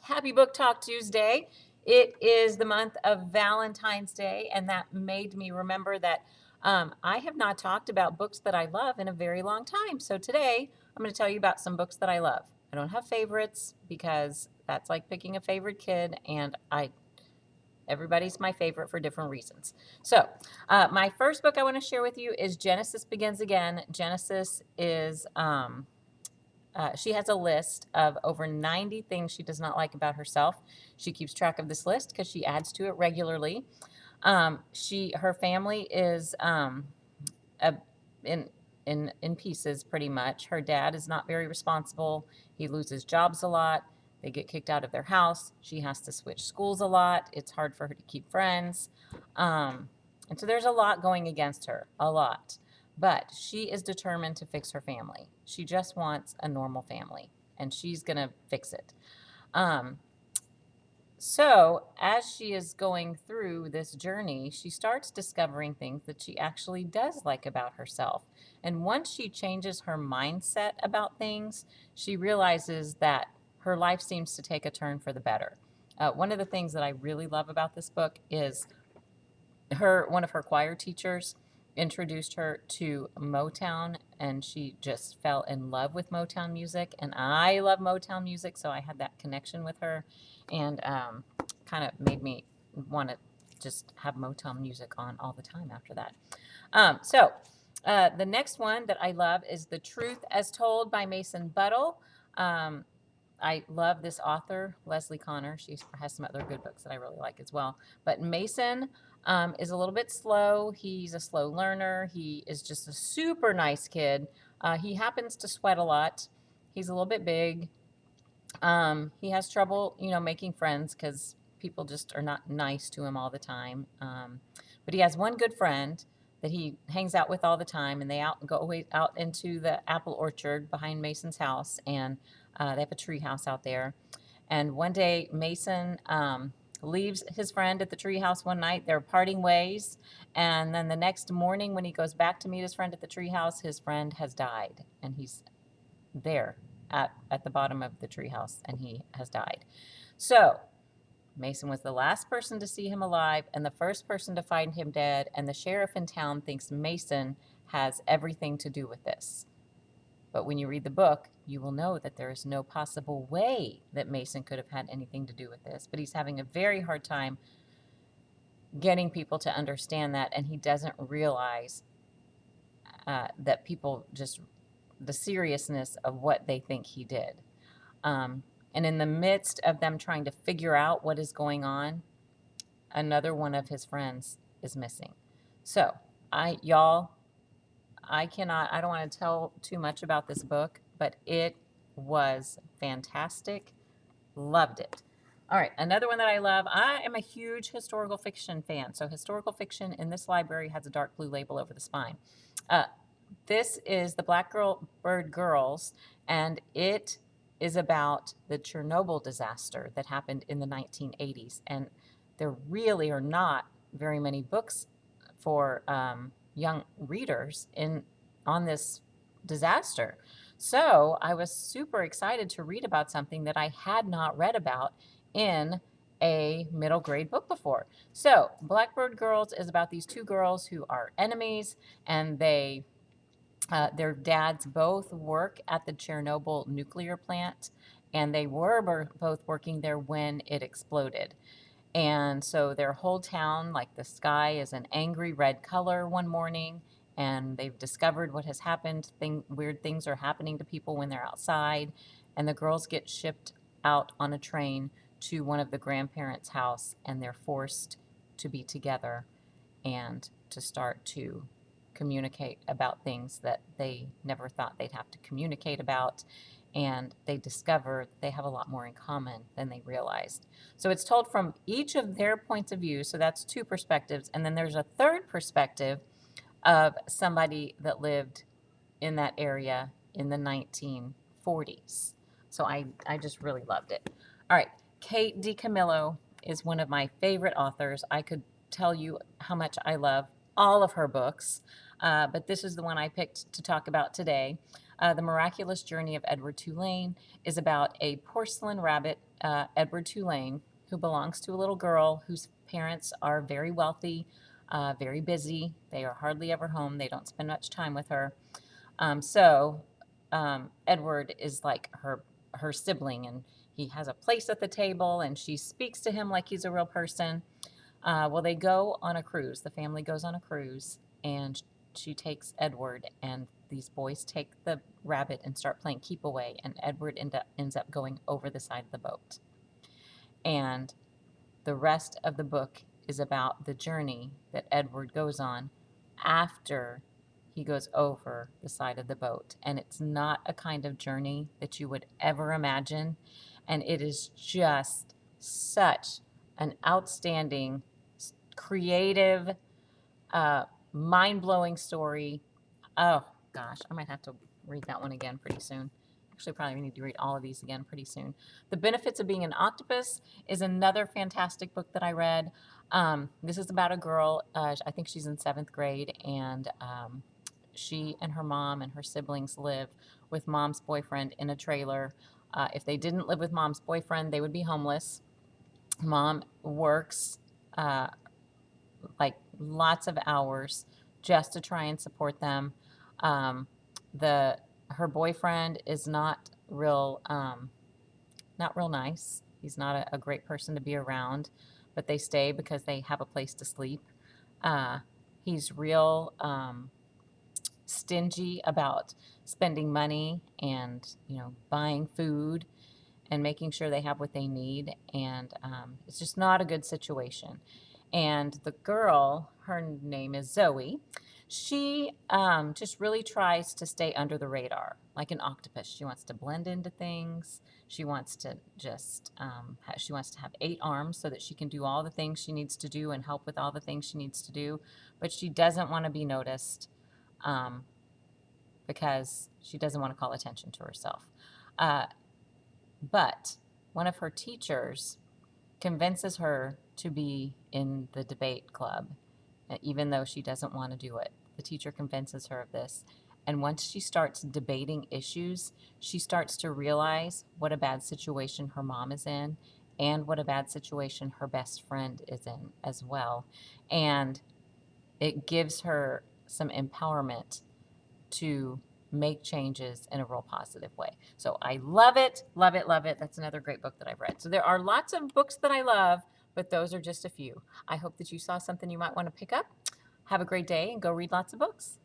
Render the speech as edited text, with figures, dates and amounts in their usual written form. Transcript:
Happy Book Talk Tuesday. It is the month of Valentine's Day, and that made me remember that I have not talked about books that I love in a very long time. So today I'm going to tell you about some books that I love. I don't have favorites because that's like picking a favorite kid, and everybody's my favorite for different reasons. So, my first book I want to share with you is Genesis Begins Again. Genesis is she has a list of over 90 things she does not like about herself. She keeps track of this list because she adds to it regularly. Her family is a, in in pieces pretty much. Her dad is not very responsible. He loses jobs a lot. They get kicked out of their house. She has to switch schools a lot. It's hard for her to keep friends. And so there's a lot going against her, a lot. But she is determined to fix her family. She just wants a normal family, and she's going to fix it. Um, so, as she is going through this journey, she starts discovering things that she actually does like about herself. And once she changes her mindset about things, she realizes that her life seems to take a turn for the better. One of the things that I really love about this book is one of her choir teachers introduced her to Motown, and she just fell in love with Motown music, and I love Motown music, so I had that connection with her, and kind of made me want to just have Motown music on all the time after that. The next one that I love is The Truth as Told by Mason Buttle. um, I love this author, Leslie Connor. She has some other good books that I really like as well. But Mason is a little bit slow. He's a slow learner. He is just a super nice kid. He happens to sweat a lot. He's a little bit big. He has trouble, making friends because people just are not nice to him all the time. But he has one good friend that he hangs out with all the time, and they go out into the apple orchard behind Mason's house, and they have a tree house out there. And one day, Mason leaves his friend at the tree house one night. They're parting ways, and then the next morning, when he goes back to meet his friend at the tree house, his friend has died, and he's there at the bottom of the treehouse, and he has died. So Mason was the last person to see him alive and the first person to find him dead, and the sheriff in town thinks Mason has everything to do with this. But when you read the book, you will know that there is no possible way that Mason could have had anything to do with this. But he's having a very hard time getting people to understand that, and he doesn't realize that people just the seriousness of what they think he did. And in the midst of them trying to figure out what is going on, another one of his friends is missing. So, y'all, I don't want to tell too much about this book, but it was fantastic. Loved it. All right, another one that I love. I am a huge historical fiction fan. So, historical fiction in this library has a dark blue label over the spine. This is the Blackbird Girls, and it is about the Chernobyl disaster that happened in the 1980s. And there really are not very many books for young readers on this disaster. So I was super excited to read about something that I had not read about in a middle grade book before. So Blackbird Girls is about these two girls who are enemies, and their dads both work at the Chernobyl nuclear plant, and they were both working there when it exploded. And so their whole town, like the sky, is an angry red color one morning, and they've discovered what has happened. Weird things are happening to people when they're outside, and the girls get shipped out on a train to one of the grandparents' house, and they're forced to be together and to start to communicate about things that they never thought they'd have to communicate about. And they discover they have a lot more in common than they realized. So it's told from each of their points of view. So that's two perspectives. And then there's a third perspective of somebody that lived in that area in the 1940s. So I just really loved it. All right. Kate DiCamillo is one of my favorite authors. I could tell you how much I love all of her books, but this is the one I picked to talk about today. The Miraculous Journey of Edward Tulane is about a porcelain rabbit Edward Tulane, who belongs to a little girl whose parents are very wealthy, very busy. They are hardly ever home. They don't spend much time with her. So Edward is like her sibling, and he has a place at the table, and she speaks to him like he's a real person. Well, they go on a cruise. The family goes on a cruise, and she takes Edward, and these boys take the rabbit and start playing keep away, and Edward ends up going over the side of the boat. And the rest of the book is about the journey that Edward goes on after he goes over the side of the boat. And it's not a kind of journey that you would ever imagine. And it is just such an outstanding, creative, mind blowing story. Oh, gosh, I might have to read that one again pretty soon. Actually, probably need to read all of these again pretty soon. The Benefits of Being an Octopus is another fantastic book that I read. This is about a girl, I think she's in seventh grade, and she and her mom and her siblings live with mom's boyfriend in a trailer. If they didn't live with mom's boyfriend, they would be homeless. Mom works like lots of hours just to try and support them. Um, the Her boyfriend is not real nice. He's not a great person to be around, but they stay because they have a place to sleep. He's real stingy about spending money and buying food and making sure they have what they need, and it's just not a good situation. And the girl, her name is Zoe, she just really tries to stay under the radar, like an octopus. She wants to blend into things. She wants to just she wants to have 8 arms so that she can do all the things she needs to do and help with all the things she needs to do, but she doesn't want to be noticed um, because she doesn't want to call attention to herself. But one of her teachers convinces her to be in the debate club, even though she doesn't want to do it. The teacher convinces her of this. And once she starts debating issues, she starts to realize what a bad situation her mom is in and what a bad situation her best friend is in as well. And it gives her some empowerment to make changes in a real positive way. So I love it, love it, love it. That's another great book that I've read. So there are lots of books that I love, but those are just a few. I hope that you saw something you might want to pick up. Have a great day and go read lots of books.